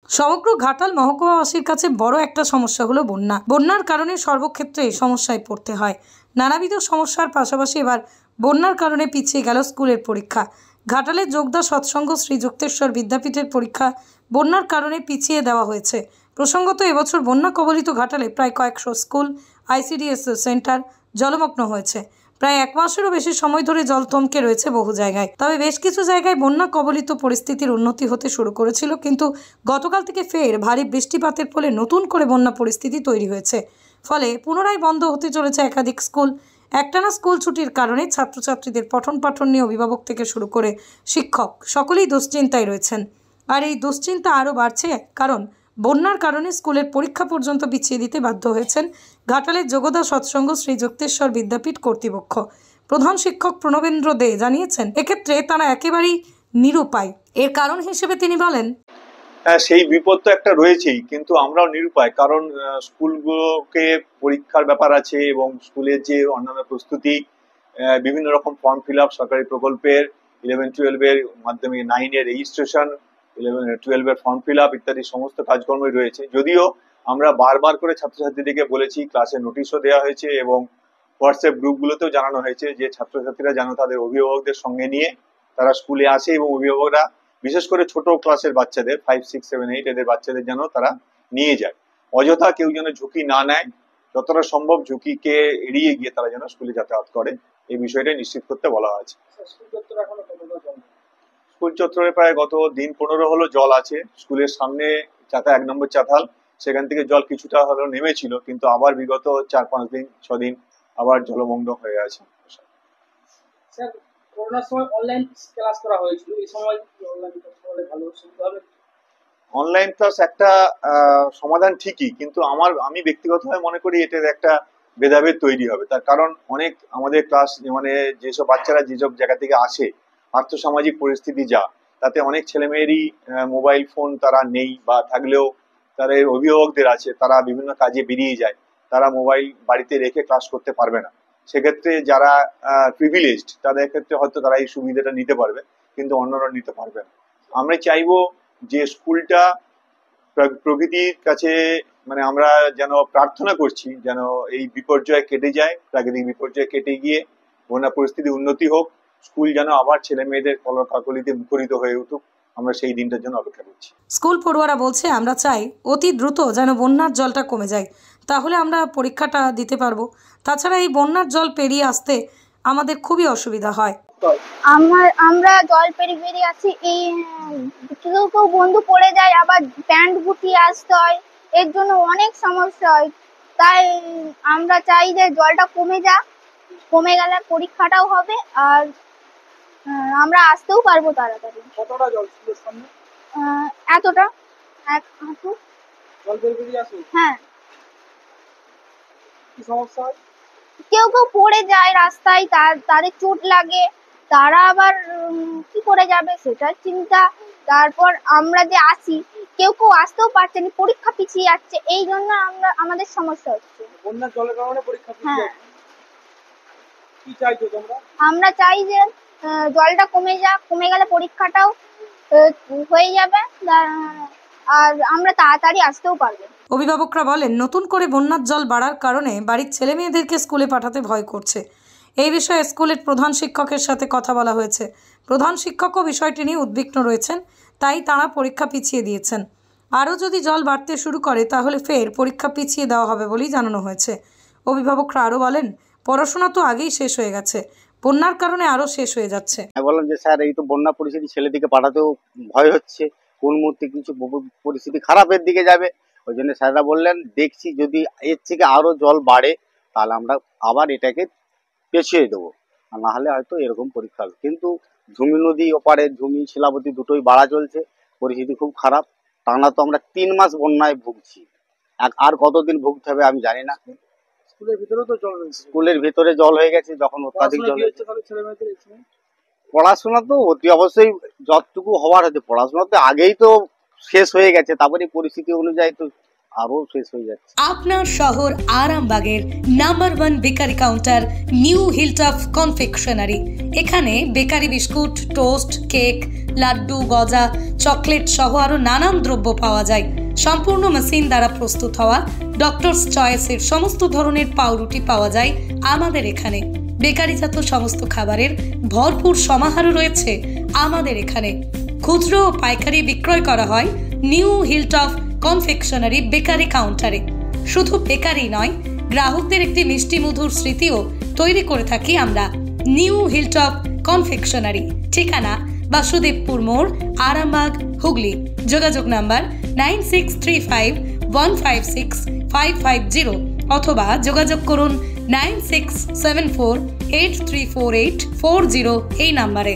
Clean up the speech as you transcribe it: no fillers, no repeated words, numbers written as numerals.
সমগ্র ঘাটাল মহকুমাবাসীর কাছে বড় একটা সমস্যা হলো বন্যার কারণে সর্বক্ষেত্রে সমস্যায় পড়তে হয়। নানাবিধ সমস্যার পাশাপাশি এবার বন্যার কারণে পিছিয়ে গেল স্কুলের পরীক্ষা। ঘাটালের যোগদা সৎসঙ্গ শ্রী যুক্তেশ্বর বিদ্যাপীঠের পরীক্ষা বন্যার কারণে পিছিয়ে দেওয়া হয়েছে। প্রসঙ্গত এবছর বন্যা কবলিত ঘাটালে প্রায় কয়েকশো স্কুল, আইসিডিএস সেন্টার জলমগ্ন হয়েছে। প্রায় এক মাসেরও বেশি সময় ধরে জল থমকে রয়েছে বহু জায়গায়। তবে বেশ কিছু জায়গায় বন্যা কবলিত পরিস্থিতির উন্নতি হতে শুরু করেছিল, কিন্তু গতকাল থেকে ফের ভারী বৃষ্টিপাতের ফলে নতুন করে বন্যা পরিস্থিতি তৈরি হয়েছে। ফলে পুনরায় বন্ধ হতে চলেছে একাধিক স্কুল। একটানা স্কুল ছুটির কারণে ছাত্রছাত্রীদের পঠন পাঠন নিয়ে অভিভাবক থেকে শুরু করে শিক্ষক সকলেই দুশ্চিন্তায় রয়েছেন। আর এই দুশ্চিন্তা আরও বাড়ছে কারণ বন্যার কারণে স্কুলের পরীক্ষা পর্যন্ত পিছিয়ে দিতে বাধ্য হয়েছেন ঘাটালের যোগদা সৎসঙ্গ শ্রী যুক্তেশ্বর বিদ্যাপীঠ কর্তৃপক্ষ। প্রধান শিক্ষক প্রণবেন্দ্র দে জানিয়েছেন, এক্ষেত্রে তারা একেবারেই নিরুপায়। এর কারণ হিসেবে তিনি বলেন, সেই বিপদ তো একটা রয়েছেই, কিন্তু আমরাও নিরুপায়, কারণ স্কুলগুলোকে পরীক্ষার ব্যাপার আছে এবং স্কুলের যে অন্যান্য প্রস্তুতি, বিভিন্ন রকম ফর্ম ফিল আপ, সরকারি প্রকল্পের 11-12 এর মাধ্যমে 9 এর রেজিস্ট্রেশন, 11-12 এর ফর্ম ফিল আপ ইত্যাদি সমস্ত কাজকর্মই রয়েছে। যদিও আমরা বারবার করে ছাত্রছাত্রীদেরকে বলেছি, ক্লাসে নোটিশও দেওয়া হয়েছে এবং হোয়াটসঅ্যাপ গ্রুপগুলোতেও জানানো হয়েছে যে ছাত্রছাত্রীরা যেন তাদের অভিভাবকদের সঙ্গে নিয়ে তারা স্কুলে আসে এবং অভিভাবকরা বিশেষ করে ছোট ক্লাসের বাচ্চাদের 5, 6, 7, 8 এদের বাচ্চাদের যেন তারা নিয়ে যায়। অযথা কেউ যেন ঝুঁকি না নেয়, যতটা সম্ভব ঝুঁকিকে এড়িয়ে গিয়ে তারা যেন স্কুলে যাতায়াত করে, এই বিষয়টা নিশ্চিত করতে বলা হয়েছে। স্কুল চত্বরে প্রায় গত দিন 15 হলো জল আছে। স্কুলের সামনে 1 নম্বর চাতাল, সেখান থেকে জল কিছুটা হলো নেমেছিল, কিন্তু আবার বিগত 4-5 দিন 6 দিন আবার জলমগ্ন হয়ে আছে। করোনার সময় অনলাইন ক্লাস করা হয়েছিল, এই সময় অনলাইন ক্লাস করলে ভালো হবে। অনলাইন ক্লাস একটা সমাধান ঠিকই, কিন্তু আমি ব্যক্তিগতভাবে মনে করি এটার একটা ভেদাভেদ তৈরি হবে। তার কারণ অনেক আমাদের ক্লাস মানে যেসব বাচ্চারা যেসব জায়গা থেকে আসে, আর্থসামাজিক পরিস্থিতি যা, তাতে অনেক ছেলেমেয়েরই মোবাইল ফোন তারা নেই, বা থাকলেও তাদের অভিভাবকদের আছে, তারা বিভিন্ন কাজে বেরিয়ে যায়, তারা মোবাইল বাড়িতে রেখে ক্লাস করতে পারবে না। সেক্ষেত্রে যারা প্রিভিলেজড তাদের ক্ষেত্রে হয়তো তারা এই সুবিধাটা নিতে পারবে, কিন্তু অন্যরা নিতে পারবে না। আমরা চাইবো যে স্কুলটা প্রকৃতির কাছে, মানে আমরা যেন প্রার্থনা করছি যেন এই বিপর্যয় কেটে যায়, প্রাকৃতিক বিপর্যয় কেটে গিয়ে বন্যা পরিস্থিতি উন্নতি হোক, স্কুল যেন আবার ছেলে মেয়েদের কলকাকলিতে মুখরিত হয়ে উঠুক, আমরা সেই দিনটার জন্য অপেক্ষা করছি। স্কুল পড়ুয়ারা বলছে, আমরা চাই অতি দ্রুত যেন বন্যার জলটা কমে যায়, তাহলে আমরা পরীক্ষাটা দিতে পারবো। তাছাড়া এই বন্যার জল পেরিয়ে আসতে আমাদের খুবই অসুবিধা হয়। আমরা জল পেরিয়ে আসি, এই কেউ কেউ বন্ধু পড়ে যায়, আবার প্যান্ট গুটিয়ে আসতে হয়, এর জন্য অনেক সমস্যা হয়। তাই আমরা চাই যে জলটা কমে গেলে পরীক্ষাটাও হবে, আর আমরা আসতেও পারবো তাড়াতাড়ি। কতটা জল স্কুলের সামনে? এতটা, 1 হাঁটু জল পেরিয়ে আসে। হ্যাঁ। কি সমস্যা হয়? কেউ কেউ পড়ে যায় রাস্তায়, তাদের চোট লাগে, তারা আবার কি করে যাবে সেটার চিন্তা। তারপর আমরা যে আসি, কেউ আসতেও পারছে না, পরীক্ষা পিছিয়ে যাচ্ছে, এই জন্য আমাদের সমস্যা হচ্ছে। বন্যার জলের কারণে পরীক্ষা পিছিয়ে যাচ্ছে। কি চাইছো তোমরা? আমরা চাই যে জলটা কমে গেলে পরীক্ষাটাও হয়ে যাবে, আর আমরা তাড়াতাড়ি আসতেও পারবো। অভিভাবকরা বলেন, নতুন করে বন্যার জল বাড়ার কারণে বাড়ির ছেলে মেয়েদেরকে স্কুলে পাঠাতে ভয় করছে। এই বিষয়ে স্কুলের প্রধান শিক্ষকের সাথে কথা বলা হয়েছে। প্রধান শিক্ষকও বিষয়টি নিয়ে উদ্বিগ্ন রয়েছেন, তাই তাঁরা পরীক্ষা পিছিয়ে দিয়েছেন। আরও যদি জল বাড়তে শুরু করে তাহলে ফের পরীক্ষা পিছিয়ে দেওয়া হবে বলেই জানানো হয়েছে। অভিভাবকরা আরও বলেন, পড়াশোনা তো আগেই শেষ হয়ে গেছে, বন্যার কারণে আরও শেষ হয়ে যাচ্ছে। বললাম যে স্যার, এই তো বন্যা পরিস্থিতি, ছেলেদিকে পাঠাতেও ভয় হচ্ছে, কোন মুহূর্তে কিছু পরিস্থিতি খারাপের দিকে যাবে। ওই জন্য স্যাররা বললেন, দেখছি যদি এর থেকে আরো জল বাড়ে তাহলে আমরা আবার এটাকে পেছিয়ে দেবো, আর না হলে হয়তো এরকম পরীক্ষা হবে। কিন্তু ঝুমি নদী ওপারে ঝুমি শিলাবতী দুটোই বাড়া চলছে, পরিস্থিতি খুব খারাপ। টানা তো আমরা 3 মাস বন্যায় ভুগছি, আর কতদিন ভুগতে হবে আমি জানি না। স্কুলের ভিতরে তো জল রয়েছে, স্কুলের ভিতরে জল হয়ে গেছে, যখন অত্যাধিক জল হচ্ছে ছেলে মেয়েদের পড়াশোনা তো অতি অবশ্যই যতটুকু হওয়ার হচ্ছে, পড়াশোনা তো আগেই তো শেষ হয়ে গেছে, তারপরে পরিস্থিতি অনুযায়ী তো আরো শেষ হয়ে যাচ্ছে। আপনার শহর আরামবাগের number 1 bakery counter new hilltop confectionery. এখানে bakery biscuit, toast, cake, laddu, গজা, চকলেট সহ আরো নানান দ্রব্য পাওয়া যায়। সম্পূর্ণ মেশিন দ্বারা প্রস্তুত হওয়া ডক্টরস চয়েসের সমস্ত ধরনের পাউরুটি পাওয়া যায় আমাদের এখানে। বেকারিজাত সমস্ত খাবারের ভরপুর সমাহারও রয়েছে আমাদের এখানে। খুচরো ও পাইকারি বিক্রয় করা হয় নিউ হিলটপ কনফেকশনারি বেকারি কাউন্টারে। শুধু বেকারি নয়, গ্রাহকদের একটি মিষ্টি মধুর স্মৃতিও তৈরি করে থাকি আমরা। নিউ হিলটপ কনফেকশনারি, ঠিকানা বাসুদেবপুর মোড়, আরামবাগ, হুগলি। যোগাযোগ নাম্বার 9635156550 অথবা যোগাযোগ করুন 9674834840 এই নাম্বারে।